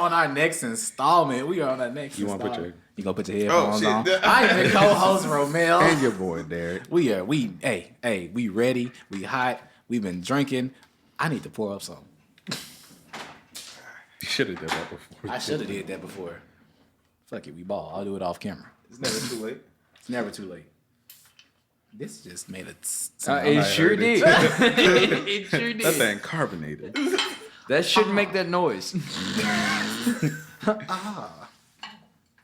on our next installment. We are on our next installment. You gonna put your headphones on? I am the co-host, Romel. And your boy, Derek. We ready. We hot. We've been drinking. I need to pour up some. You should have done that before. I should have did that before. Fuck it, we ball. I'll do it off camera. It's never too late. It's never too late. This just made it. It sure did. It sure did. That thing carbonated. That shouldn't make that noise.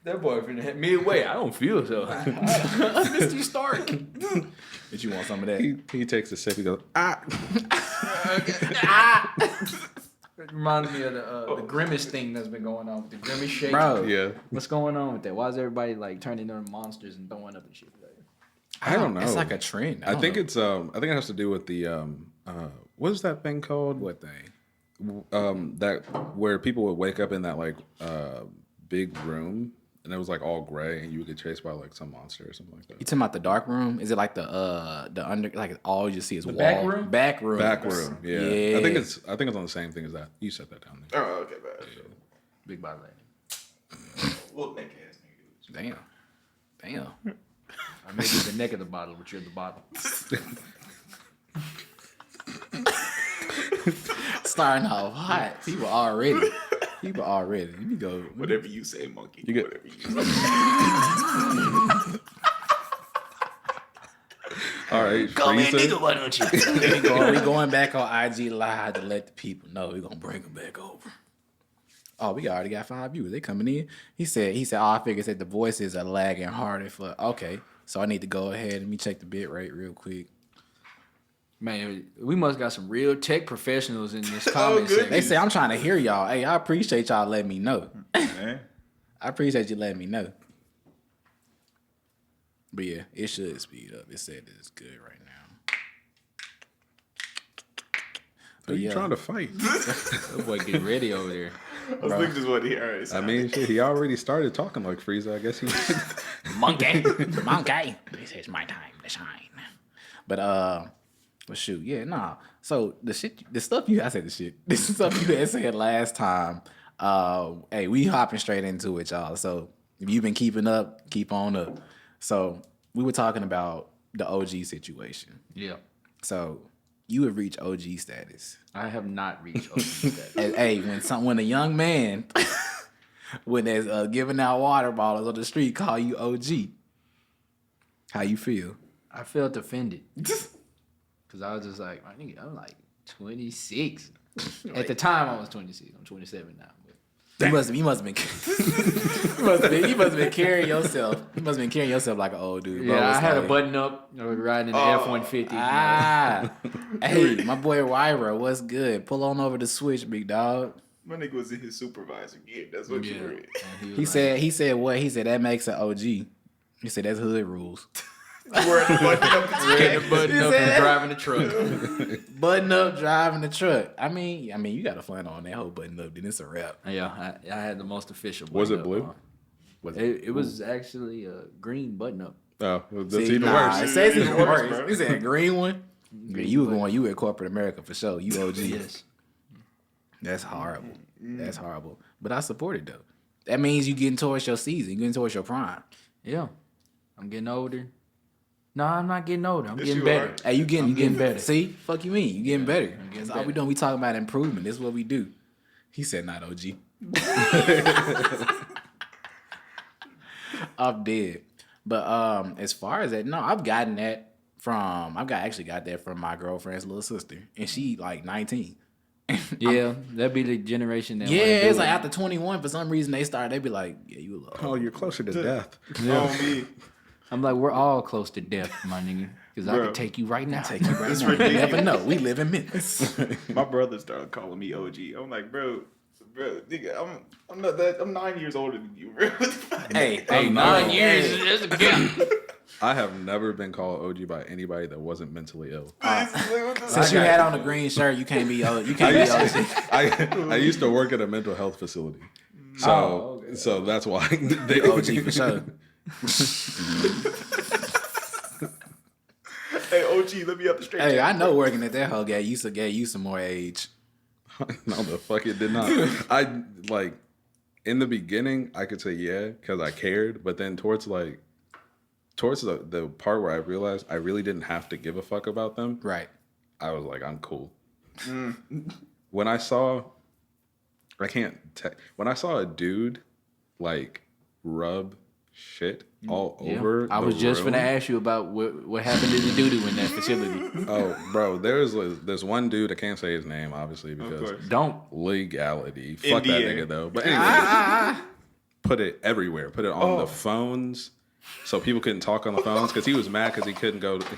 That boy finna hit me away. I don't feel so. Mr. Stark. But you want some of that? He takes a sip. He goes, ah. It reminds me of the Grimace thing that's been going on with the Grimace shake. Bro. Yeah. What's going on with that? Why is everybody like turning into monsters and throwing up and shit? I don't know. It's like a trend. I think it's I think it has to do with the what is that thing called? What thing? That where people would wake up in that like big room and it was like all gray and you would get chased by like some monster or something like that. You talking about the dark room? Is it like the under, like all you see is wall? back room? Back room. Back room. Yeah. Yeah. I think it's on the same thing as that. You said that down there. Oh, okay, bad. Big body lady. Little neck ass nigga. Damn. I made you the neck of the bottle, but you're the bottle. Starting off hot. People already. Let me go. Whatever you say, monkey. You get- Whatever you say. All right. Come in, freeze it. nigga, why don't you? we going back on IG Live to let the people know we're gonna bring them back over. Oh, we already got 5 viewers. They coming in. He said, oh, I figured that the voices are lagging harder for okay. So I need to go ahead and let me check the bit rate real quick. Man, we must got some real tech professionals in this comment section. They say I'm trying to hear y'all. Hey, I appreciate y'all letting me know. Man. I appreciate you letting me know. But yeah, it should speed up. It said it's good right now. Who are you trying to fight? That boy get ready over there. I was thinking just what he heard. I mean, shit, he already started talking like Frieza. I guess he. Monkey. This is my time to shine. But shoot, yeah, nah. So the stuff you had said last time. Hey, we hopping straight into it, y'all. So if you've been keeping up, keep on up. So we were talking about the OG situation. Yeah. So you have reached OG status. I have not reached OG status. Hey, when a young man when there's giving out water bottles on the street call you OG, how you feel? I felt offended. Because I was just like, I'm like 26. At the time, I was 26. I'm 27 now. But You must have been carrying yourself. You must have been carrying yourself like an old dude. yeah, bro. I had a button up. I was riding in the F-150. Hey, my boy Wyra, what's good? Pull on over the switch, big dog. My nigga was in his supervisor gear. That's what you heard. He said what? He said that makes an OG. He said that's hood rules. Wearing the button up. Button up and driving the truck. Button up, driving the truck. I mean, you got to fun on that whole button up. Then it's a wrap. Yeah, I had the most official. Was it button blue? up on. It was actually a green button up. Oh, that's See, even nah, worse. It says even Worse, worse. bro. He said a green one. Yeah, you were in corporate America for sure. You OG. Yes. That's horrible. That's horrible. But I support it though. That means you getting towards your season. You getting towards your prime. Yeah. I'm getting older. No, I'm not getting older. I'm Yes, getting you better. are. Hey, you getting better. See, fuck you mean? You getting better. That's all better. we doing. We talking about improvement. This is what we do. He said, "Not OG." I'm dead. But as far as that, no, I've got that from my girlfriend's little sister, and she like 19. Yeah, that'd be the generation that. Yeah, wanna do it's like it. after 21, for some reason they be like, "Yeah, you a little." Oh, you're closer to death. On me. I'm like, we're all close to death, my nigga. Because I Bro. could take you right now. Take you right now. You never know. We live in Memphis. My brother started calling me OG. I'm like, bro, nigga, I'm not that. I'm 9 years older than you, bro. Hey, 9 years. That's a gap. I have never been called OG by anybody that wasn't mentally ill. Since you had on a green shirt, you can't be OG. You can't be OG. I used to work at a mental health facility, so so that's why they OG for sure. Hey, OG, let me up the straight. Hey, jack, I know bro. working at that hoe gave you some more age. No, the fuck it did not. I like in the beginning, I could say yeah because I cared, but then towards the part where I realized I really didn't have to give a fuck about them, Right. I was like, I'm cool. When I saw, when I saw a dude like rub shit all over. I was just gonna ask you about what happened to the doo-doo in that facility. Oh, bro, there's one dude, I can't say his name obviously because Don't. legality. Fuck that NDA. nigga though. But anyway, put it everywhere. Put it on the phones. So people couldn't talk on the phones because he was mad because he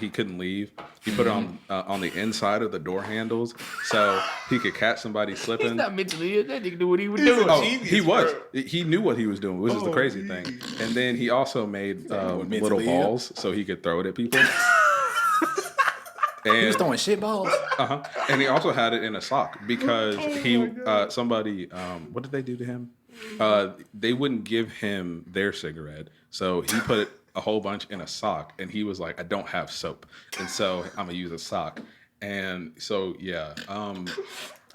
couldn't leave. He put it on the inside of the door handles so he could catch somebody slipping. He's not mentally ill. That nigga knew what he was doing. Oh, Genius, he was. bro. He knew what he was doing, which is the crazy thing. And then he also made little mentally ill. balls so he could throw it at people. He was And throwing shit balls. and he also had it in a sock because somebody what did they do to him? They wouldn't give him their cigarette, so he put a whole bunch in a sock, and he was like, "I don't have soap, and so I'm gonna use a sock." And so yeah,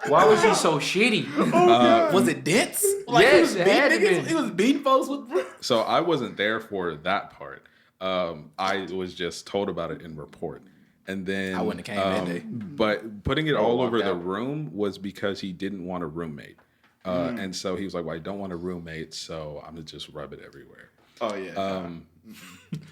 Why was he so shitty? Was it dense? Yes, he was it had to beating niggas? be. He was beating folks with. so I wasn't there for that part. I was just told about it in report. And then I wouldn't have came that day. But putting it all over walked the out. room was because he didn't want a roommate. And so he was like, well, I don't want a roommate, so I'm going to just rub it everywhere. Oh yeah.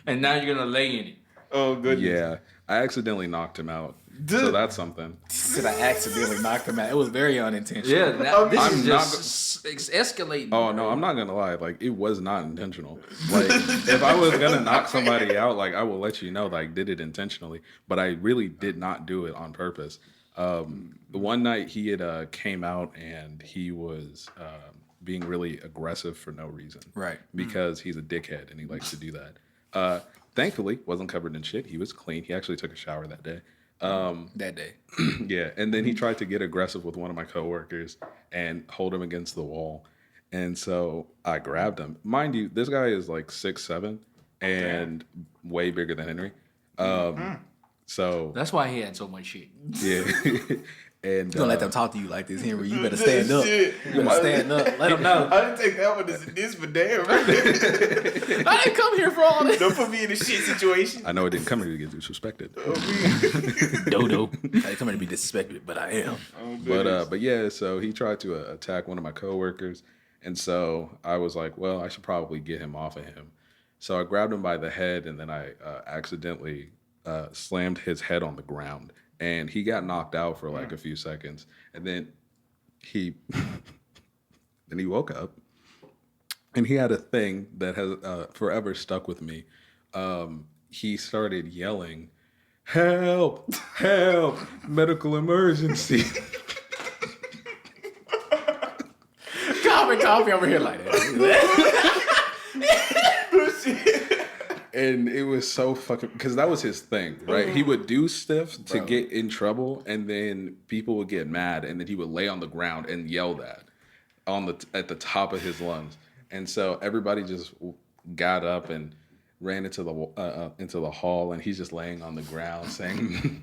And now you're gonna lay in it. Oh goodness. Yeah. I accidentally knocked him out. So that's something. Said I accidentally knocked him out. It was very unintentional. Yeah, this I'm is not just escalating. Oh, no, I'm not going to lie. Like, it was not intentional. Like, if I was going to knock somebody out, like, I will let you know that I did it intentionally. But I really did not do it on purpose. One night he had came out and he was being really aggressive for no reason. Right. Because he's a dickhead and he likes to do that. Thankfully, wasn't covered in shit. He was clean. He actually took a shower that day. That day. Yeah, and then he tried to get aggressive with one of my coworkers and hold him against the wall. And so I grabbed him. Mind you, this guy is like 6'7" and way bigger than Henry. So That's why he had so much shit. yeah. And You gonna let them talk to you like this, Henry? You better stand up. Shit. You better stand up. Let them know. I didn't take that one as this, but damn. I didn't come here for all this. Don't put me in a shit situation. I know I didn't come here to get disrespected. Dodo. I didn't come here to be disrespected, but I am. But yeah, so he tried to attack one of my coworkers, and so I was like, well, I should probably get him off of him. So I grabbed him by the head, and then I accidentally slammed his head on the ground, and he got knocked out for like a few seconds, and then he woke up, and he had a thing that has forever stuck with me. He started yelling, "Help! Help! Medical emergency!" Coffee over here like that. And it was so fucking, because that was his thing, right? He would do stuff to get in trouble, and then people would get mad, and then he would lay on the ground and yell that at the top of his lungs. And so everybody just got up and ran into the hall, and he's just laying on the ground saying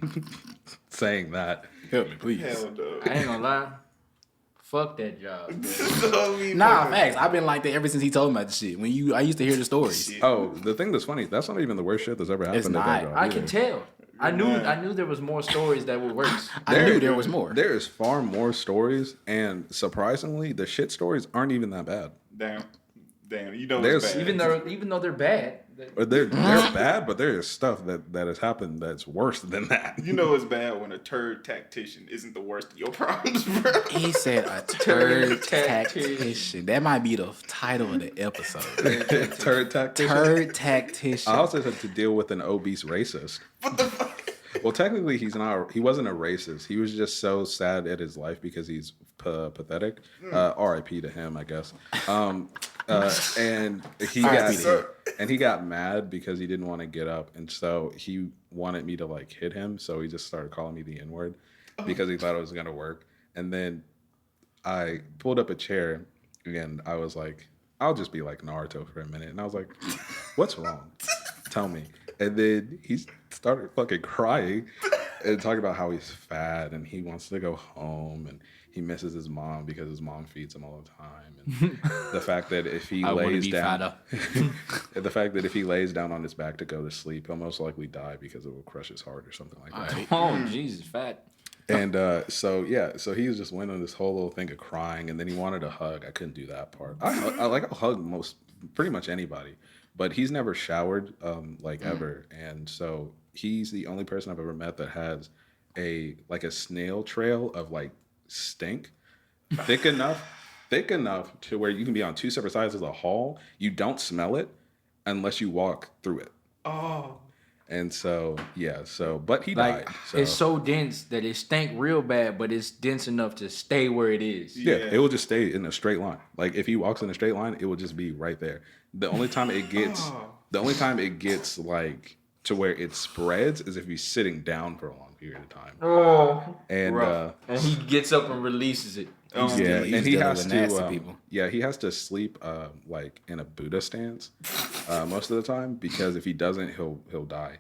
that. Help me, please. Hell no. I ain't gonna lie. Fuck that job. Nah, facts. I've been like that ever since he told me about the shit. I used to hear the stories. Oh, the thing that's funny, that's not even the worst shit that's ever happened It's at that not. job. I either. can tell. I knew there was more stories that were worse. I knew there was more. There is far more stories, and surprisingly, the shit stories aren't even that bad. Damn. You know There's- it's bad. Even though they're bad. Or they're bad, but there is stuff that has happened that's worse than that. You know it's bad when a turd tactician isn't the worst of your problems, bro. He said a turd tactician. That might be the title of the episode. Turd tactician. Turd tactician. I also had to deal with an obese racist. What the fuck? Well, technically, he wasn't a racist. He was just so sad at his life because he's pathetic. R.I.P. to him, I guess. And he got mad because he didn't want to get up, and so he wanted me to like hit him. So he just started calling me the N-word because he thought it was gonna work. And then I pulled up a chair, and I was like, "I'll just be like Naruto for a minute." And I was like, "What's wrong? Tell me." And then he started fucking crying and talking about how he's fat and he wants to go home and he misses his mom because his mom feeds him all the time, and the fact that if he lays down, the fact that if he lays down on his back to go to sleep, he'll most likely die because it will crush his heart or something like that. Oh, Jesus, fat. And so he was just went on this whole little thing of crying, and then he wanted a hug. I couldn't do that part. I'll hug pretty much anybody, but he's never showered ever, and so he's the only person I've ever met that has a snail trail of like stink, thick enough to where you can be on two separate sides of the hall. You don't smell it unless you walk through it. Oh. And so, but he died. So. It's so dense that it stank real bad, but it's dense enough to stay where it is. Yeah, it will just stay in a straight line. Like if he walks in a straight line, it will just be right there. The only time it gets like to where it spreads is if he's sitting down for a long period of time. Oh, and he gets up and releases it. And he has to. He has to sleep like in a Buddha stance most of the time, because if he doesn't, he'll die.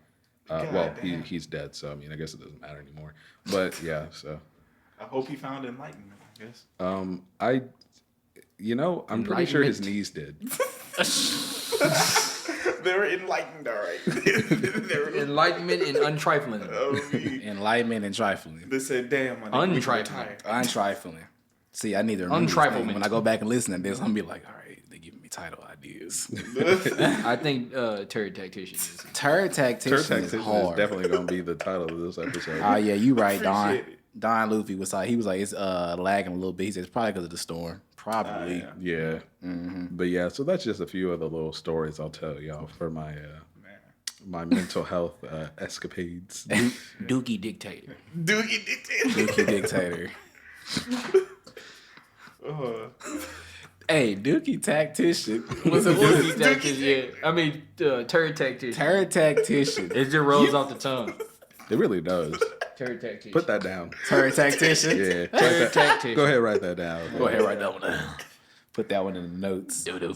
He's dead, so I mean, I guess it doesn't matter anymore. But yeah, so I hope he found enlightenment. I guess. I'm pretty sure his knees did. They were enlightened, all right. Enlightenment and untrifling. Enlightenment and trifling. They said, "Damn, Untrifling. See, I need to remember this when I go back and listen to this. I'm gonna be like, all right, they giving me title ideas. I think Turd Tactician is. Turd Tactician is hard. Is definitely gonna be the title of this episode. Oh yeah, you right, Don. Don Luffy was like, it's lagging a little bit. He said it's probably because of the storm. Probably. Yeah. Mm-hmm. But yeah, so that's just a few of the little stories I'll tell y'all for my my mental health escapades. Dookie Dictator. Dookie Dictator. Hey, Dookie Tactician. What's a Dookie Tactician? Yeah. I mean, Turd Tactician. Turd Tactician. It just rolls off the tongue. It really does. Turd Tactician. Put that down. Turd Tactician? Yeah. Turd Tactician. Go ahead, write that down. Go ahead, write that one down. Put that one in the notes. Doo-doo.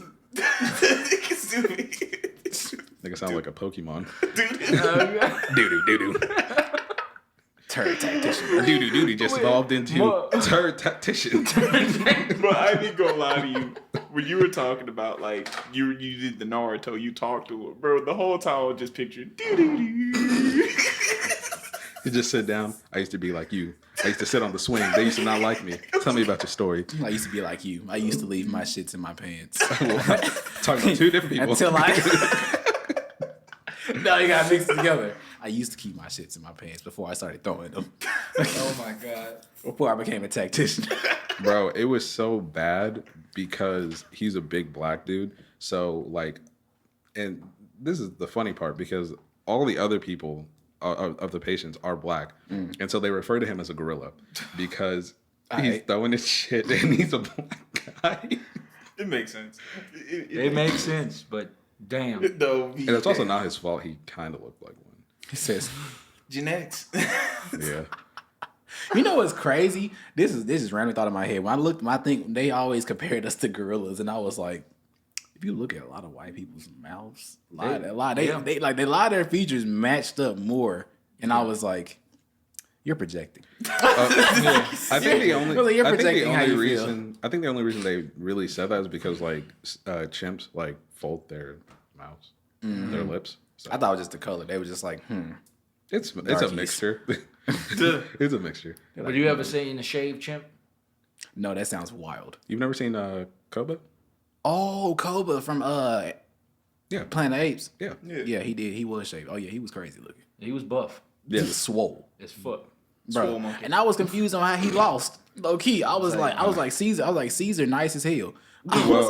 Nigga sound like a Pokemon. Doo-doo. Turd Tactician. Doo-doo just evolved into Turd Tactician. But I ain't gonna lie to you. When you were talking about like you did the Naruto, you talked to him, bro. The whole time I was just picturing doo-doo-doo. You just sit down. I used to be like you. I used to sit on the swing. They used to not like me. Tell me about your story. I used to be like you. I used to leave my shits in my pants. Talking to two different people. Until no, you gotta mix it together. I used to keep my shits in my pants before I started throwing them. Oh my God. Before I became a tactician. Bro, it was so bad because he's a big black dude. So like, and this is the funny part, because all the other people of the patients are black, and so they refer to him as a gorilla because he's throwing his shit and he's a black guy. It makes sense. It makes sense, but damn. No, and it's also not his fault. He kind of looked like one. He says genetics. Yeah. You know what's crazy? This is random thought in my head. When I looked, I think they always compared us to gorillas, and I was like, if you look at a lot of white people's mouths, a lot of their features matched up more, and I was like, you're projecting. I think the only reason they really said that is because like chimps like fold their mouths, their lips. So. I thought it was just the color. They were just like, It's a mixture. It's a mixture. But you ever seen a shaved chimp? No, that sounds wild. You've never seen Koba? Oh, Koba from Planet of Apes. Yeah. Yeah, he did. He was shaved. Oh yeah, he was crazy looking. He was buff. Yeah, he was swole. As fuck. Bro. And I was confused on how he lost. Low key. I was like Caesar nice as hell. I was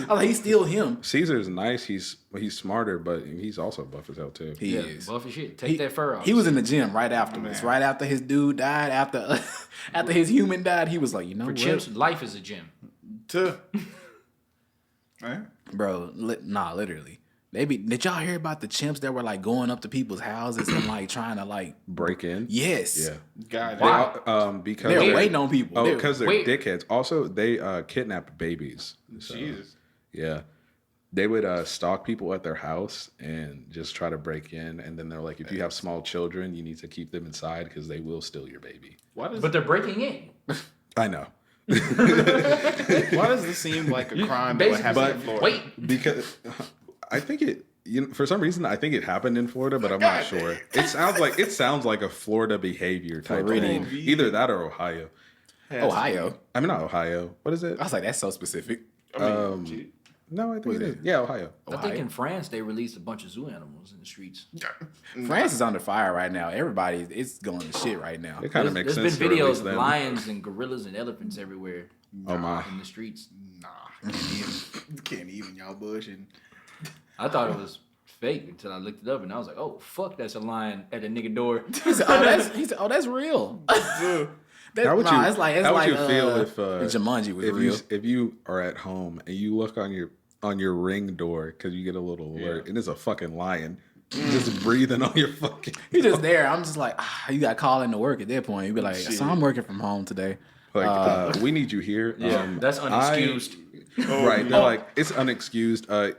like, he's still him. Caesar's nice. He's smarter, but he's also buff as hell too. He is buff as shit. Take that fur off. He was in the gym right afterwards. Right after his dude died, after his human died, he was like, you know what? Chimps, life is a gym. Right? Bro, literally. Did y'all hear about the chimps that were like going up to people's houses and like trying to like break in? Yes. Yeah. God, wow. Because they're waiting on people. Oh, because they're dickheads. Also, they kidnapped babies. So, Jesus. Yeah. They would stalk people at their house and just try to break in. And then they're like, if you have small children, you need to keep them inside because they will steal your baby. But they're breaking in. I know. Why does this seem like a crime that would happen in Florida? Wait, Because I think it. For some reason, I think it happened in Florida, but I'm not sure. It sounds like a Florida behavior type Floridian. thing. Either that or Ohio. Ohio. I mean, not Ohio. What is it? I was like, that's so specific. No, I think it is. Yeah, Ohio. I think in France they released a bunch of zoo animals in the streets. France is under fire right now. Everybody, it's going to shit right now. It kind of makes There's sense. been to release videos of them. lions and gorillas and elephants everywhere Oh my! in the streets. Nah, can't even y'all bushing. I thought it was fake until I looked it up and I was like, oh fuck, that's a lion at a nigga door. He said, that's real. How would you? It's like feel if Jumanji was real? If you are at home and you look on your Ring door because you get a little alert and it's a fucking lion just breathing on your fucking. He's just there. I'm just like, you got to call into work at that point. You'd be like, so I'm working from home today. Like we need you here. Yeah, that's unexcused. Right? They're like it's unexcused.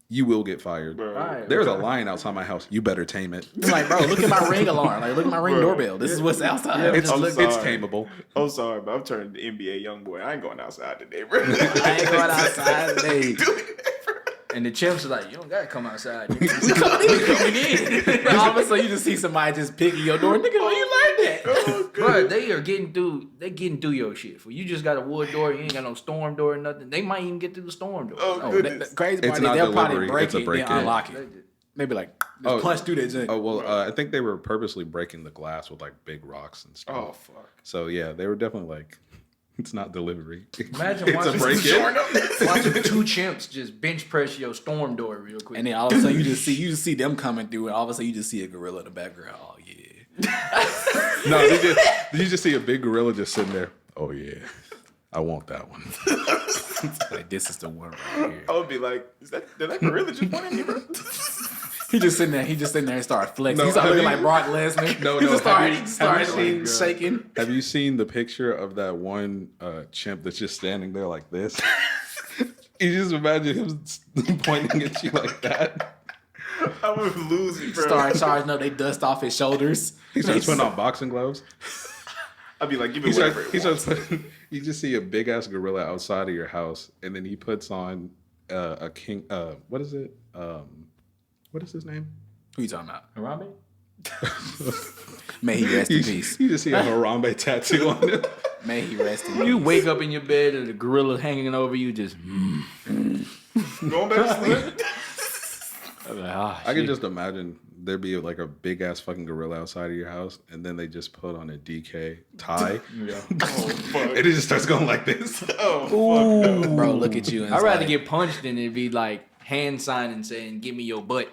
You will get fired. Right. There's a lion outside my house. You better tame it. I'm like, bro, look at my Ring alarm. Like, look at my Ring doorbell. This is what's outside. It's I'm sorry. tameable. I'm sorry, but I'm turning the NBA young boy. I ain't going outside today, bro. I ain't going outside today. And the chimps are like, you don't gotta come outside. We coming in. All of a sudden, you just see somebody just picking your door. Nigga, where you learned that? Oh, Bro, they are getting through. They getting through your shit. For you just got a wood door, you ain't got no storm door or nothing. They might even get through the storm door. Oh, Oh, goodness. the crazy It's part is not they'll probably delivery, break it's a it, break-in. then unlock it. Maybe like just punch through that junk. Oh well, I think they were purposely breaking the glass with like big rocks and stuff. Oh, fuck. So yeah, they were definitely like, it's not delivery. Imagine it's a watching, break-in. watching two chimps just bench press your storm door real quick. And then all of a sudden you just see them coming through, and all of a sudden you just see a gorilla in the background. Oh yeah. No, you just see a big gorilla just sitting there. Oh yeah, I want that one. Like this is the one right here. I would be like, did that gorilla just point at me, bro? He just sitting there and start flexing. No, He's looking have like you- Brock Lesnar. No, he no, just have you started seen- shaking. Have you seen the picture of that one chimp that's just standing there like this? You just imagine him pointing at you like that. I would lose it, bro. Start charging up. They dust off his shoulders. He starts putting on boxing gloves. I'd be like, give me whatever it wants. You just see a big ass gorilla outside of your house, and then he puts on a king. What is it? What is his name? Who you talking about? Harambe? May he rest in peace. You just see a Harambe tattoo on him. May he rest in peace. You wake up in your bed and the gorilla hanging over you just. Going back to sleep. I can just imagine there'd be like a big ass fucking gorilla outside of your house, and then they just put on a DK tie, Yeah. Oh, fuck. and it just starts going like this. Oh, fuck no. Bro, look at you. And I'd it's rather like, get punched than it be like hand signing saying, give me your butt.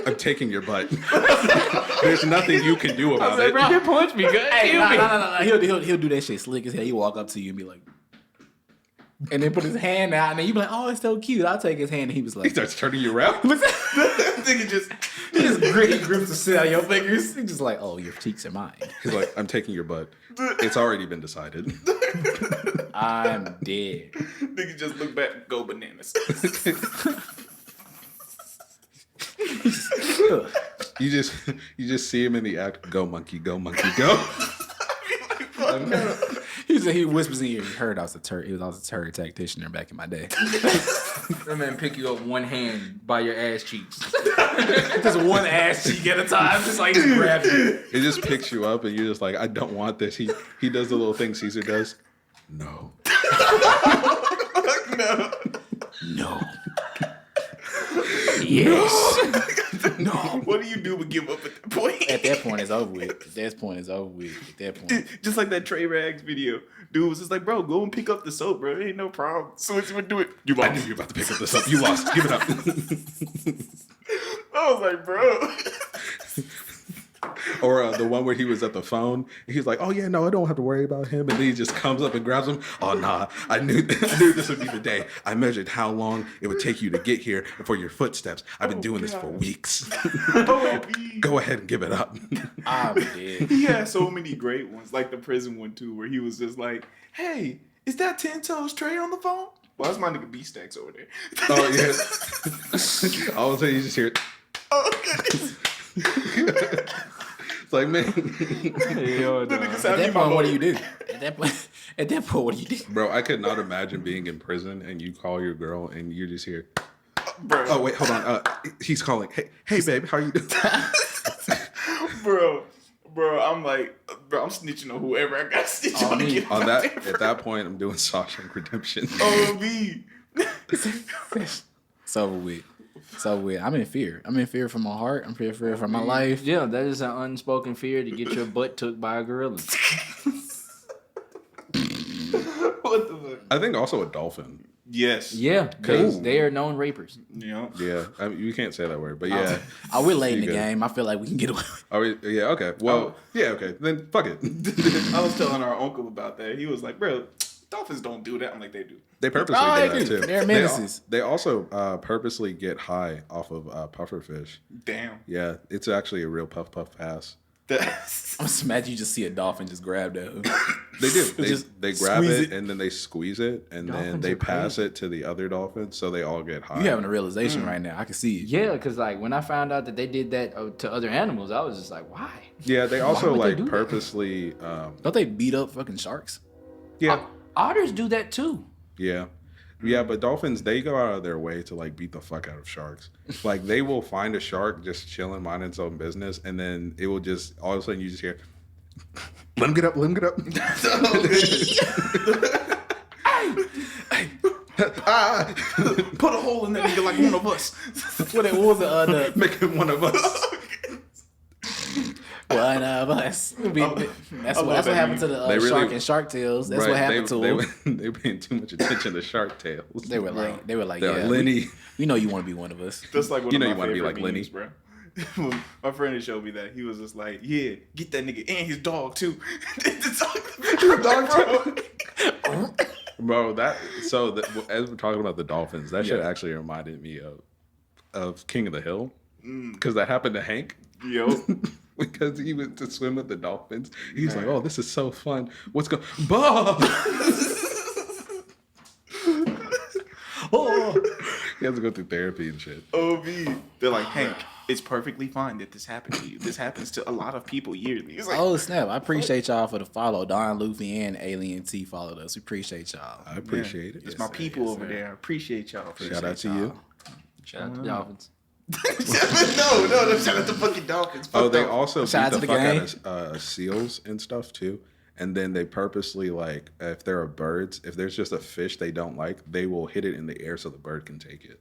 I'm taking your butt. There's nothing you can do about it. Bro, you punch me, good. Hey, Kill me. no. He'll do that shit slick as hell. He walk up to you and be like, and then put his hand out, and then you be like, oh, it's so cute. I'll take his hand, and he was He like, starts turning you around. Nigga just. he grips the shit out of your fingers. He's just like, oh, your cheeks are mine. He's like, I'm taking your butt. It's already been decided. I'm dead. Nigga just look back and go bananas. You just see him in the act. Go monkey, go monkey, go. He whispers in your ear. He heard I was a turd. He was a turd tactician back in my day. That man pick you up one hand by your ass cheeks. Just one ass cheek at a time, just like just grab you. It just picks you up, and you're just like, I don't want this. He does the little thing Caesar does. No. No. No. Yes. No. What do you do but give up at that point? At that point, it's over with. At that point, it's over with. At that point. Just like that Trey Rags video. Dude was just like, bro, go and pick up the soap, bro. It ain't no problem. So as you would do it, you I lost. knew you were about to pick up this up. You lost. Give it up. I was like, bro. Or the one where he was at the phone. And he's like, oh, yeah, no, I don't have to worry about him. And then he just comes up and grabs him. Oh, nah, I knew this would be the day. I measured how long it would take you to get here and for your footsteps. I've been doing this for weeks. Go ahead and give it up. I'm dead. He had so many great ones, like the prison one too, where he was just like, hey, is that 10 Toes Trey on the phone? Well, that's my nigga B-Stacks over there. Oh, yeah. All of a sudden, you just hear it. Oh, goodness. It's like, man. The nigga At sound that like my point, what do lawyer. you do? that point, what do you do? Bro, I could not imagine being in prison and you call your girl and you just hear, Bro. oh wait, hold on. He's calling. Hey, babe, how you doing? bro, I'm like, bro, I'm snitching on whoever I got to snitch on to me. get him On out that, there, bro. at that point, I'm doing Shawshank Redemption. Oh, me. It's over with. It's over with. I'm in fear. I'm in fear for my heart. I'm in fear for my life. Yeah, that is an unspoken fear to get your butt took by a gorilla. What the fuck? I think also a dolphin. Yes. Yeah, they are known rapers. Yeah. Yeah, I mean, you can't say that word, but yeah. Oh, we're late in You the good. game. I feel like we can get away. Are we? Yeah, okay. Well, yeah, okay. Then fuck it. I was telling our uncle about that. He was like, bro, dolphins don't do that. I'm like, they do. They purposely Oh, do they that do. too. They're menaces. They also purposely get high off of pufferfish. Damn. Yeah, it's actually a real puff pass. That's I'm just imagine you just see a dolphin just grab that. They do. They grab squeeze it it. and then they squeeze it and then Dolphins they are pass crazy. it to the other dolphins so they all get high. You having a realization right now. I can see it. Yeah, because like when I found out that they did that to other animals, I was just like, why? Yeah, they also would they like do that? purposely. Don't they beat up fucking sharks? Yeah, Otters do that too. yeah. Yeah, but dolphins, they go out of their way to like beat the fuck out of sharks. Like they will find a shark just chilling, minding its own business, and then it will just all of a sudden you just hear, "Let him get up, let him get up." put a hole in that nigga like one of us. What was the Make him one of us. one of us? That's what happened to the They really- shark and Shark Tales. That's what happened to them. They were paying too much attention to Shark Tales. They were like, They're yeah, like, Lenny. we know you want to be one of us. That's like one You of know my you wanna be favorite like Lenny. memes, bro. When my friend had showed me that. He was just like, yeah, get that nigga and his dog too. The dog, bro. Bro, as we're talking about the dolphins, that shit actually reminded me of King of the Hill. Because that happened to Hank. Yo. Because he went to swim with the dolphins. He's like, oh, this is so fun. What's going Bob! Oh, He has to go through therapy and shit. OB. They're like, Hank, it's perfectly fine that this happened to you. This happens to a lot of people yearly. He's like, oh snap! I appreciate y'all for the follow. Don Luffy and Alien T followed us. We appreciate y'all. I appreciate it. it's my people over there. I appreciate y'all. Shout out to you. Shout out to dolphins. no, shout out to fucking dolphins. Oh, Fuck they them. also Shout beat out the to the fuck gang. out of seals and stuff too. And then they purposely, like, if there are birds, if there's just a fish they don't like, they will hit it in the air so the bird can take it.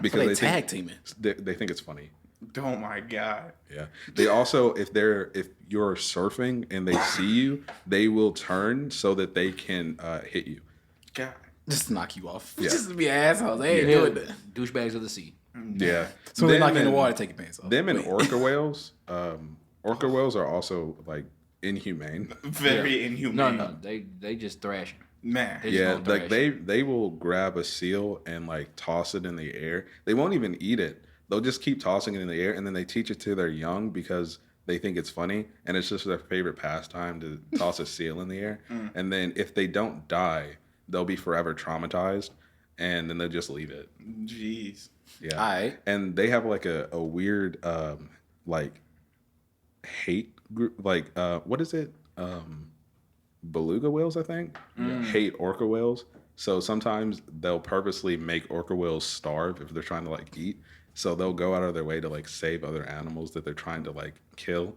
Because They they tag think, teaming. they think it's funny. Oh my god. Yeah. They also, if you're surfing and they see you, they will turn so that they can hit you. God. Just to knock you off. Yeah. Just to be assholes. They ain't Yeah, doing that. douchebags of the sea. Yeah. So they Them knock you in the and- water, take your pants off. Them and Wait. orca whales. Orca whales are also like inhumane. Very inhumane. No, they just thrashing. Man. They just Yeah, gonna like thrash they will grab a seal and like toss it in the air. They won't even eat it. They'll just keep tossing it in the air, and then they teach it to their young because they think it's funny, and it's just their favorite pastime to toss a seal in the air. And then if they don't die, they'll be forever traumatized, and then they'll just leave it. Jeez. Yeah, Alright. and they have like a weird like hate group. Like what is it? Beluga whales, I think. Hate orca whales. So sometimes they'll purposely make orca whales starve if they're trying to like eat. So they'll go out of their way to like save other animals that they're trying to like kill,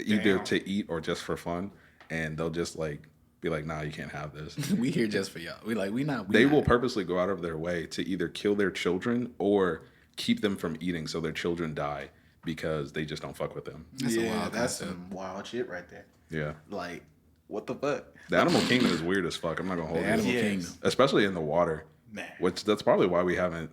either Damn. to eat or just for fun. And they'll just like be like, nah, you can't have this. We here just for y'all. We not. They will purposely go out of their way to either kill their children or keep them from eating so their children die because they just don't fuck with them. That's a yeah, wild that's concept. some wild shit right there. Yeah. Like, what the fuck? The animal kingdom is weird as fuck. I'm not gonna hold The you. animal Yes. kingdom. Especially in the water. Man. Which that's probably why we haven't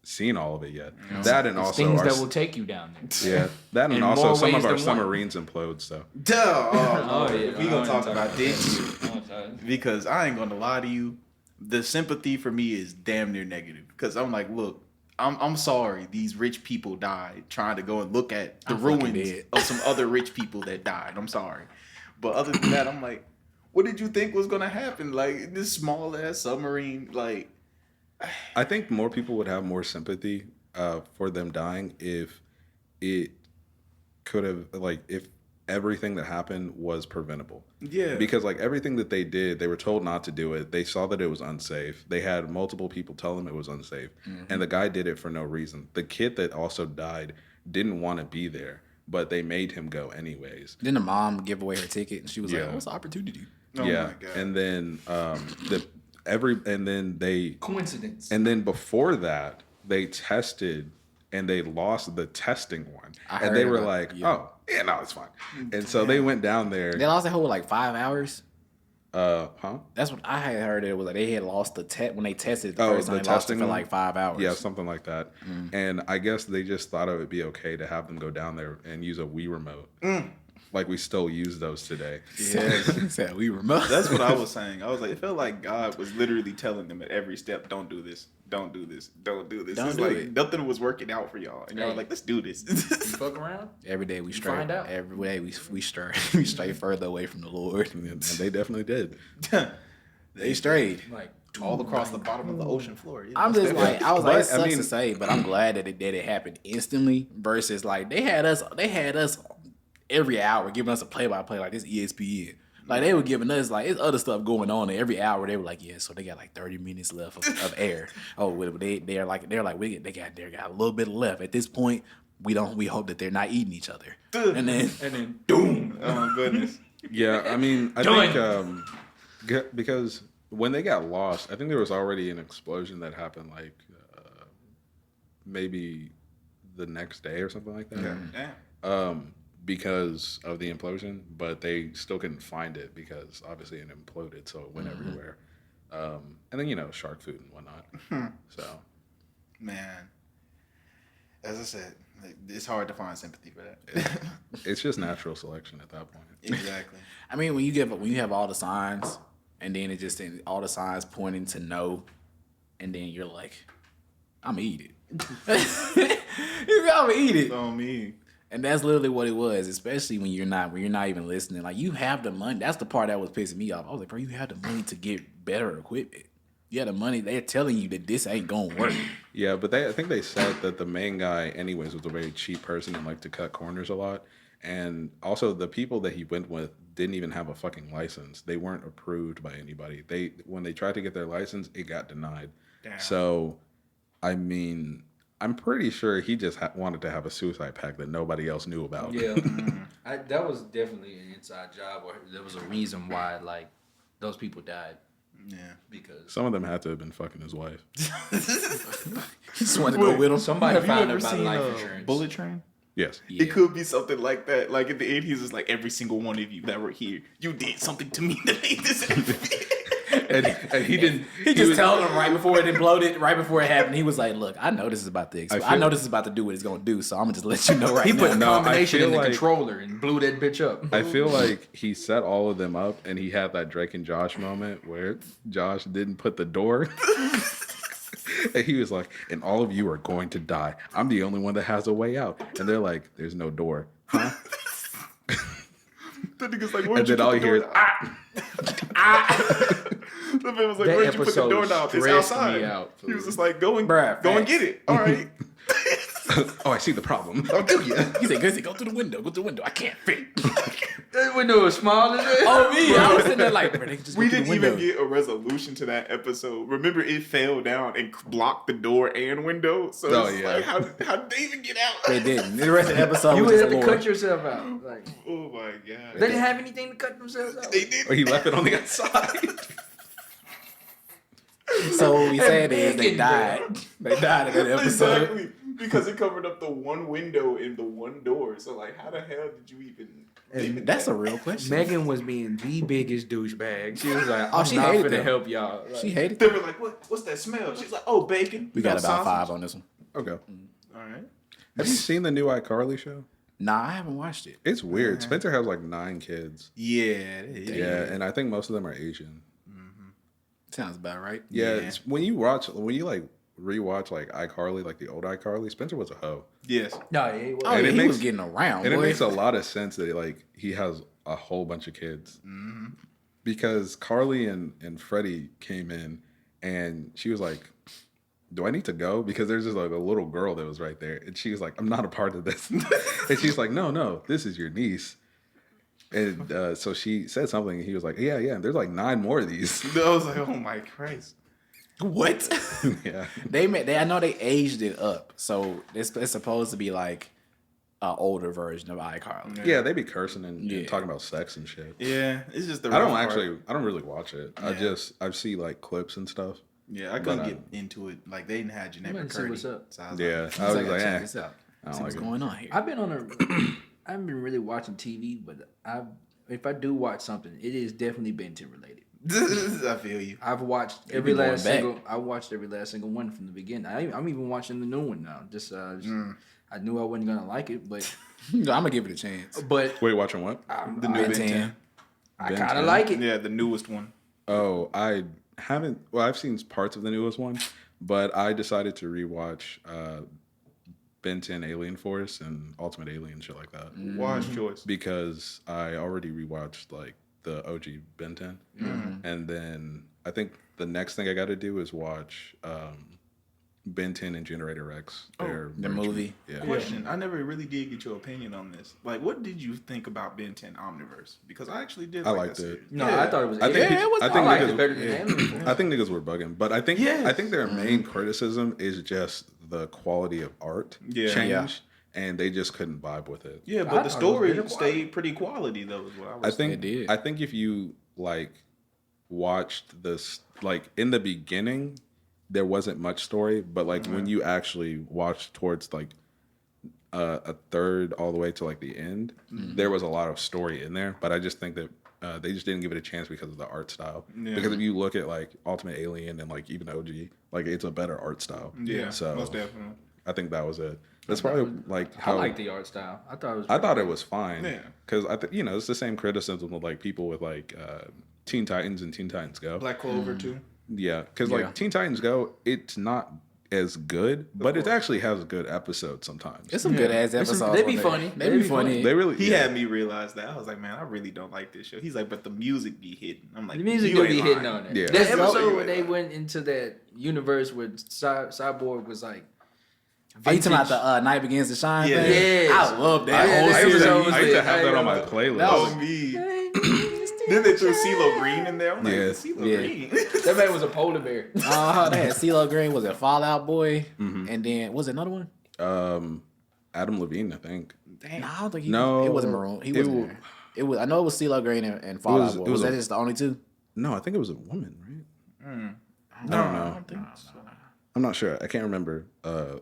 seen all of it yet. That and It's also things our, that will take you down there. yeah, that and in also more some ways of our than one. submarines implode. So Duh. Oh, yeah. We gonna talk about this Oh, because I ain't gonna lie to you. The sympathy for me is damn near negative because I'm like, look, I'm sorry. These rich people died trying to go and look at the I'm fucking ruins dead. of some other rich people that died. I'm sorry, but other than that, I'm like, what did you think was gonna happen? Like this small ass submarine, like. I think more people would have more sympathy for them dying if it could have, like, if everything that happened was preventable. Yeah. Because like everything that they did, they were told not to do it. They saw that it was unsafe. They had multiple people tell them it was unsafe. And the guy did it for no reason. The kid that also died didn't want to be there, but they made him go anyways. Then the mom give away her ticket, and she was Yeah. like, "Oh, what's the opportunity?" Oh yeah. my God. And then Coincidence. and then before that, they tested and they lost the testing one. I And they heard were about- like, yeah. oh, yeah, no, it's fine. And so they went down They there. lost the whole like 5 hours. Huh? That's what I had heard. It was like they had lost the test when they tested the Oh, first time. the They lost it testing for one? like 5 hours. Yeah, something like that. And I guess they just thought it would be okay to have them go down there and use a Wii remote. Like we still use those today. Yes. Said we remote. That's what I was saying. I was like, it felt like God was literally telling them at every step, don't do this, don't do this, don't do this. Don't It's do like it. nothing was working out for y'all. And y'all were Hey. like, let's do this. You fuck around? Every day we stray. find out. Every day we stray. We stray further away from the Lord. And they definitely did. They strayed. Like All across the bottom of the ocean floor. Yeah. I'm just like, I was like, But, it sucks I mean- to say, but I'm glad that it happened instantly versus like they had us every hour giving us a play-by-play like this ESPN. Like they were giving us like it's other stuff going on, and every hour they were like, yeah, so they got like 30 minutes left of air. Oh, they got a little bit left. At this point, we hope that they're not eating each other. And then Doom. Oh my goodness. Yeah, I mean, I Done. think because when they got lost, I think there was already an explosion that happened like maybe the next day or something like that. Damn. Because of the implosion, but they still couldn't find it because obviously it imploded, so it went everywhere. And then shark food and whatnot. So Man. As I said, it's hard to find sympathy for that. it's just natural selection at that point. Exactly. I mean, when you have all the signs, and then it just all the signs pointing to no, and then you're like, I'm gonna eat it. I'm gonna eat it. On me. And that's literally what it was, especially when you're not even listening. Like you have the money. That's the part that was pissing me off. I was like, bro, you have the money to get better equipment. You have the money. They're telling you that this ain't gonna work. Yeah, but I think they said that the main guy, anyways, was a very cheap person and liked to cut corners a lot. And also, the people that he went with didn't even have a fucking license. They weren't approved by anybody. When they tried to get their license, it got denied. Damn. So, I mean, I'm pretty sure he just wanted to have a suicide pact that nobody else knew about. Yeah, that was definitely an inside job, or there was a reason why like those people died. Yeah. Because Some of them had to have been fucking his wife. He just wanted to go with him. somebody Have you found ever out about seen life insurance. Bullet Train? Yes. Yeah. It could be something like that. Like at the end, he's just like, every single one of you that were here, you did something to me that made this happen. And he didn't. He just told him right before it imploded, right before it happened. He was like, "Look, I know this is about to. I know this is about to do what it's gonna do. So I'm gonna just let you know right He now." put a No, I combination feel in the like- controller and blew that bitch up. I feel like he set all of them up, and he had that Drake and Josh moment where Josh didn't put the door. And he was like, and all of you are going to die. I'm the only one that has a way out. And they're like, there's no door. Huh? The nigga's like, And where'd you then all put you the hear door is, down? The man was like, That where'd you put the episode door down? It's stressed outside. me out, He was just like, go and Bruh, go and facts. get it. All right. oh, I see the problem. Don't do you? He said, "Go through the window. Go through the window. I can't fit." That window was small as it. Oh me, I was sitting there like, "Bro, they can just go We through didn't the window." even get a resolution to that episode. Remember, it fell down and blocked the door and window. So Oh, it's yeah. like, how did they even get out? They didn't. The rest of the episode You was would just have to more. cut yourself out. Like Oh my god. they didn't have anything to cut themselves out. They did. Or he left it on the outside. So what we said is they Bacon, died. They died in that episode. Exactly. Because it covered up the one window and the one door. So like, how the hell did you even? That's a real question. Megan was being the biggest douchebag. She was like, Oh, "I'm she not hated gonna them. help y'all." Like, She hated They it. were like, what's that smell? She's like, oh, bacon. We got No, about sausage. 5 on this one. Okay. All right. Have you seen the new iCarly show? Nah, I haven't watched it. It's weird. Spencer has like 9 kids. Yeah. Yeah, and I think most of them are Asian. Sounds about right. Yeah, Yeah. It's, when you like rewatch like iCarly, like the old iCarly, Spencer was a hoe. Yes. no, he was. Oh, And yeah, it he makes- was getting around. And it boy. makes a lot of sense that like he has a whole bunch of kids. Because Carly and Freddie came in and she was like, do I need to go? Because there's just like a little girl that was right there. And she was like, I'm not a part of this. And she's like, no, this is your niece. And so she said something, and he was like, "Yeah, there's like 9 more of these." I was like, oh my Christ. What? Yeah, I know they aged it up, so it's supposed to be like an older version of iCarly. yeah, they be cursing and Yeah. talking about sex and shit. Yeah, it's just the I don't rough part. I don't really watch it. I see like clips and stuff. Yeah, I couldn't But, get into it. Like, they didn't have Jeanette I'm gonna see McCurdy. what's up. So I was Yeah, like, I was I gotta like, check this out. I See don't what's like it. going on here. I've been on I haven't been really watching TV, but if I do watch something, it is definitely Ben 10 related. I feel you. I've watched You every be going last back. single. I watched every last single one from the beginning. I'm even watching the new one now. I knew I wasn't gonna like it, but I'm gonna give it a chance. Wait, watching what? The new Ben Ben 10. 10. I Ben kind 10? of like it. Yeah, the newest one. Oh, I haven't. Well, I've seen parts of the newest one, but I decided to rewatch Ben 10 Alien Force and Ultimate Alien, shit like that, Wise choice. because I already rewatched like the OG Ben 10, and then I think the next thing I got to do is watch Ben 10 and Generator X. Their the merge. movie. Yeah. Question: I never really did get your opinion on this. Like, what did you think about Ben 10 Omniverse? Because I actually did. I like liked that it. series. No, Yeah. I thought it was. I think Yeah, it was- I I think liked niggas, it better than Animal. I think niggas were bugging, but I think Yes. I think their main criticism is just the quality of art Yeah. change, Yeah. and they just couldn't vibe with it. Yeah, I but the thought it was story better stayed pretty quality though. Is what I was. I think It did. I think if you like watched this, like in the beginning, there wasn't much story, but like when you actually watched towards like a third all the way to like the end, there was a lot of story in there. But I just think that they just didn't give it a chance because of the art style. Yeah. Because if you look at like Ultimate Alien and like even OG, like it's a better art style. Yeah, So most definitely. I think that was it. That's probably like I how like the art style. I thought it was. I thought it was fine. Yeah. Because I think it's the same criticism of like people with like Teen Titans and Teen Titans Go. Black Clover too. Yeah, because Yeah. like Teen Titans Go, it's not as good, but it actually has good episodes sometimes. It's some good ass It's some- episodes. they be where funny. They be funny. They really He yeah. had me realize that. I was like, man, I really don't like this show. He's like, but the music be hitting. I'm like, The music you do ain't be lying. hitting on it. Yeah. That You episode ain't where they lying. went into that universe where Cyborg was like. Are you talking about the Night Begins to Shine Yeah. thing? Yes. I love that Yeah, whole that I used, series. to, episode was I used to lit. have that on my That playlist. Oh, me. Then they threw CeeLo Green in there. I'm like, Yeah. CeeLo Yeah. Green. That man was a polar bear. They had CeeLo Green, was it Fallout Boy? And then, was it another one? Adam Levine, I think. Damn. No, I don't think he No, it wasn't Maroon. He it wasn't wa- there. It was, I know it was CeeLo Green and Fallout was- Boy. it was Was that a- just the only two? No, I think it was a woman, right? I don't know. I'm not sure. I can't remember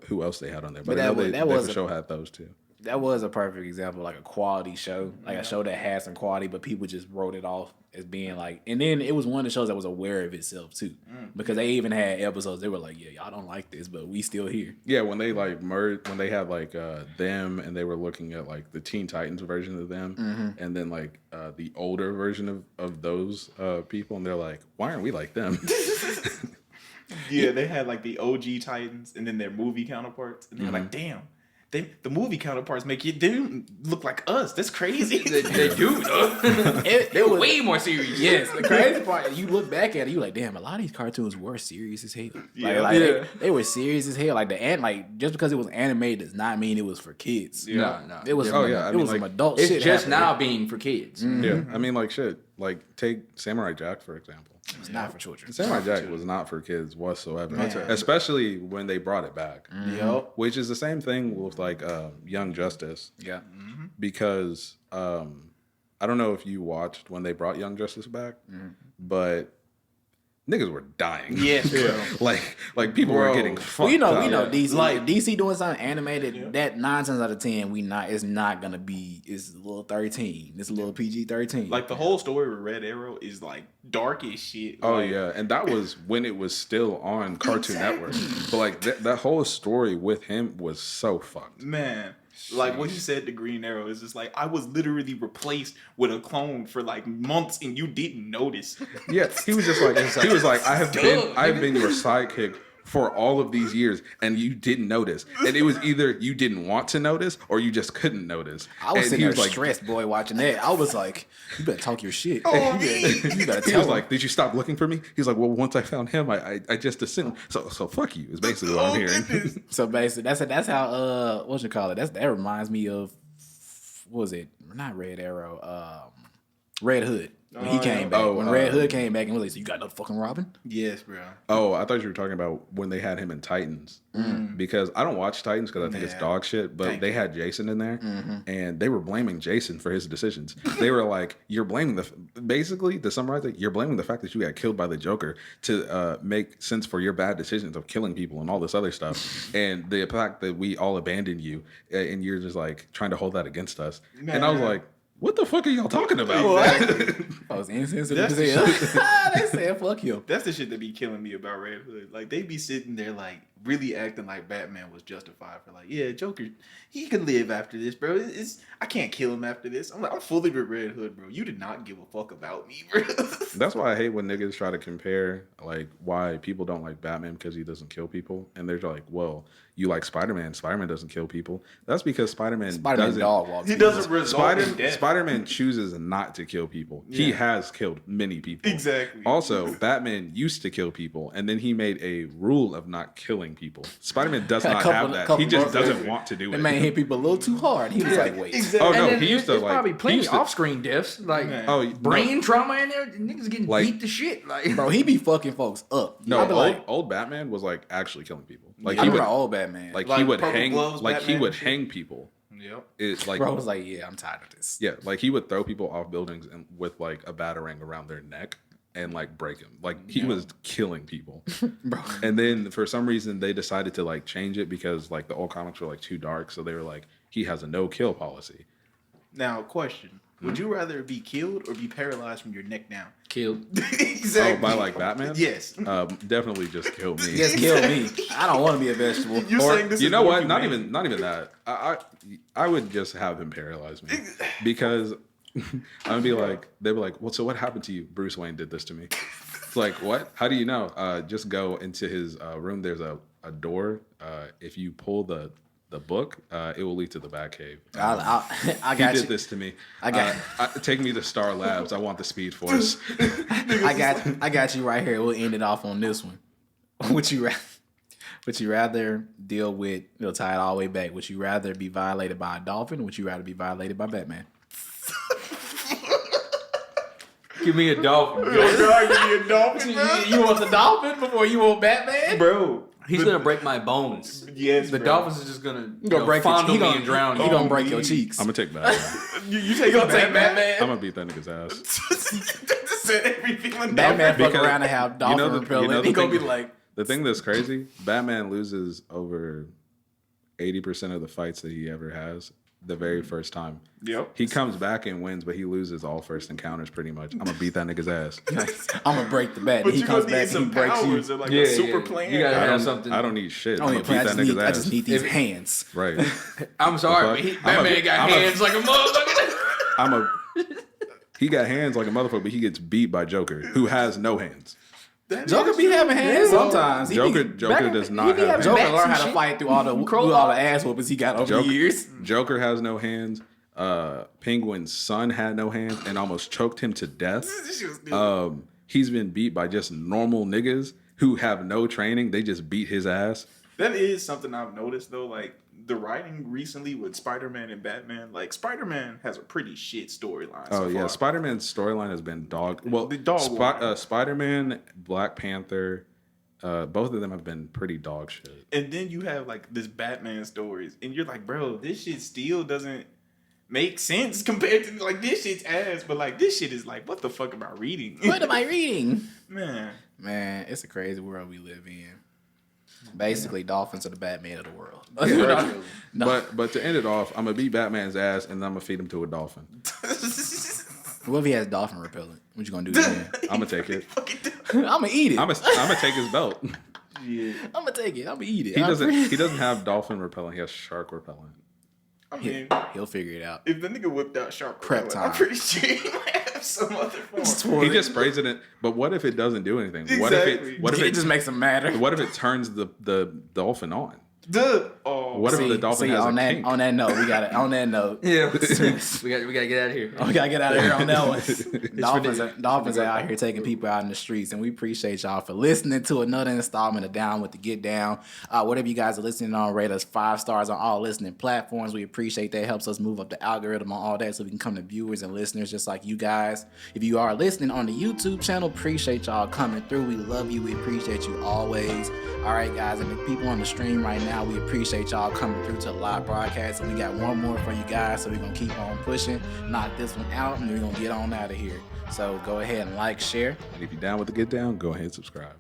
who else they had on there, but, But I know that they was for a- sure had those too. That was a perfect example, like a quality show, like a show that had some quality, but people just wrote it off as being like. And then it was one of the shows that was aware of itself too, because they even had episodes. They were like, "Yeah, y'all don't like this, but we still here." Yeah, when they like merged, when they had like them, and they were looking at like the Teen Titans version of them, and then like the older version of those people, and they're like, why aren't we like them? Yeah, they had like the OG Titans and then their movie counterparts. And they're like, damn, the movie counterparts make you look like us. That's crazy. They do, though. They were way more serious. Yes, the crazy part, you look back at it, you like, damn, a lot of these cartoons were serious as hell. Yeah. Like, Yeah. They were serious as hell. Like just because it was animated does not mean it was for kids. Yeah. No. It was. Oh, yeah, I it mean, was some like, adult It's shit. just happening. now being for kids. Yeah, I mean like shit. Like take Samurai Jack for example. It's not for children. Samurai Jack was not for kids whatsoever, Man. especially when they brought it back. Yup. Which is the same thing with like Young Justice, Yeah. because I don't know if you watched when they brought Young Justice back, but niggas were dying. Yes, bro. like people were getting fucked We know up. DC. Like- If DC doing something animated, that 9 times out of 10, it's not gonna be. It's a little 13. It's a little PG-13. Like the whole story with Red Arrow is like dark as shit. Oh Like, yeah, and that was when it was still on Cartoon Network. But like that whole story with him was so fucked. man. Like what he said to Green Arrow is just like, I was literally replaced with a clone for like months and you didn't notice. Yeah, he was just like he was like I've been your sidekick for all of these years and you didn't notice. And it was either you didn't want to notice or you just couldn't notice. I was and sitting he there was like stressed, boy, watching that. I was like, you better talk your shit. Oh, you better he tell was him. like, "Did you stop looking for me?" He's like, "Well, once I found him, I just assumed." So fuck you is basically what I'm hearing. So basically, that's how what you call it. That reminds me of what was it? Not Red Arrow. Red Hood. When he Oh, came yeah. back. Oh, When Red Hood came back and was like, so you got no fucking Robin? Yes, bro. Oh, I thought you were talking about when they had him in Titans. Because I don't watch Titans because I think it's Nah. dog shit. But Thank they you. had Jason in there, and they were blaming Jason for his decisions. They were like, "You're blaming basically to summarize it, you're blaming the fact that you got killed by the Joker to make sense for your bad decisions of killing people and all this other stuff, and the fact that we all abandoned you, and you're just like trying to hold that against us." And I was Man. like, "What the fuck are y'all talking about?" I was insensitive That's as hell. They said, fuck you. That's the shit that be killing me about Red Hood. Like, they be sitting there, like, really acting like Batman was justified for, like, yeah, Joker, he can live after this, bro. I can't kill him after this. I'm like, I'm fully with Red Hood, bro. You did not give a fuck about me, bro. That's why I hate when niggas try to compare like why people don't like Batman because he doesn't kill people, and they're like, "Well, you like Spider-Man. Spider-Man doesn't kill people." That's because Spider-Man Spider-Man doesn't. dog walks. He doesn't result in death. Spider-Man chooses not to kill people. He Yeah. has killed many people. Exactly. Also, Batman used to kill people, and then he made a rule of not killing people. Spider-Man does A not couple- have that. couple He just months doesn't later. want to do That it. man hit people a little too hard. He was like, wait. Exactly. Oh no, And then he used to there's like. probably he plenty used to- off-screen deaths, like Man. Oh brain trauma in there. Niggas getting Like- beat to shit. Like, Bro, he be fucking folks up. No, I be like, old Batman was like actually killing people. Like I he remember would, old Batman. like Like he would Purple hang, Gloves like he Batman would and shit. hang people. Yep. It like bro was like, yeah, I'm tired of this. yeah, like he would throw people off buildings and with like a batarang around their neck and like break them. Like he was killing people. Bro. And then for some reason they decided to like change it because like the old comics were like too dark, so they were like he has a no kill policy. Now, question. Hmm? Would you rather be killed or be paralyzed from your neck down? killed. Exactly. Oh, by like Batman? Yes. Definitely just kill me. Just kill me. I don't want to be a vegetable. You're Or saying this you is know more what? Not humane. even that. I would just have him paralyze me because I'd be like, they'd be like, well, so what happened to you? Bruce Wayne did this to me. It's like, what? How do you know? Just go into his room. There's a door. If you pull the book, it will lead to the Batcave. I He got did you. this to me. I got take me to Star Labs. I want the Speed Force. I got you right here. We'll end it off on this one. Would you rather deal with, tie it all the way back? Would you rather be violated by a dolphin? Or would you rather be violated by Batman? Give me a dolphin, Yo, God, give me a dolphin, bro. You want the dolphin before you want Batman? Bro. He's gonna break my bones. Yes, The bro. dolphins is just gonna He gonna break fondle he me gonna, and drown He me. gonna break your me. cheeks. I'm gonna take Batman. You take gonna take I'm Batman? gonna beat that nigga's ass. That's every feeling. Batman fuck Because- around and have dolphin you know the- repellent. you know the he gonna be thing- like, The thing that's crazy, Batman loses over 80% of the fights that he ever has the very first time. Yep. He comes back and wins, but he loses all first encounters pretty much. I'm gonna beat that nigga's ass. I'm gonna break the bat. But He you comes gonna need back and he some breaks you. powers or like a super plan. You gotta I have don't, something. I don't need shit. I I'm don't gonna need beat plan. that nigga's I ass. just need these hands. Right. I'm sorry, The fuck? but Batman got hands like a motherfucker. He got hands like a motherfucker, but he gets beat by Joker, who has no hands. That Joker is be true. having hands sometimes. He Joker be, does not have Joker hands. learned how to fight through all the ass whoopings he got over Joker- the years. Joker has no hands. Penguin's son had no hands and almost choked him to death. This shit was good. He's been beat by just normal niggas who have no training. They just beat his ass. That is something I've noticed though. Like the writing recently with Spider-Man and Batman. Like Spider-Man has a pretty shit storyline. Oh so yeah, far. Spider-Man's storyline has been dog. Well, The dog water. Spider-Man, Black Panther, both of them have been pretty dog shit. And then you have like this Batman stories, and you're like, bro, this shit still doesn't make sense compared to like this shit's ass. But like this shit is like, what the fuck am I reading? What am I reading? Man, Man, it's a crazy world we live in. Basically, dolphins are the Batman of the world. No. But to end it off, I'm gonna beat Batman's ass and then I'm gonna feed him to a dolphin. What if he has dolphin repellent? What you gonna do then? I'm gonna take it. I'm gonna eat it. I'm gonna take his belt. yeah. I'm gonna take it. I'm gonna eat it. He doesn't have dolphin repellent. He has shark repellent. I mean, He'll figure it out. if the nigga whipped out shark Prep repellent, time. I'm pretty sure he might have some other form. He just sprays it in. But what if it doesn't do anything? Exactly. What if it it just makes them matter. What if it turns the dolphin on? Duh. Oh, What if the dolphin has on a that kink? on that note, we got it. On that note, Yeah, we gotta get out of here. we gotta get out of here on that one. finna- Dolphins are out here taking people out in the streets, and we appreciate y'all for listening to another installment of Down with the Get Down. Whatever you guys are listening on, rate us 5 stars on all listening platforms. We appreciate that. It helps us move up the algorithm on all that, so we can come to viewers and listeners just like you guys. If you are listening on the YouTube channel, appreciate y'all coming through. We love you. We appreciate you always. All right, guys, and the people on the stream right now, we appreciate y'all coming through to the live broadcast. And we got one more for you guys, so we're going to keep on pushing, knock this one out, and we're going to get on out of here. So go ahead and like, share. And if you're down with the Get Down, go ahead and subscribe.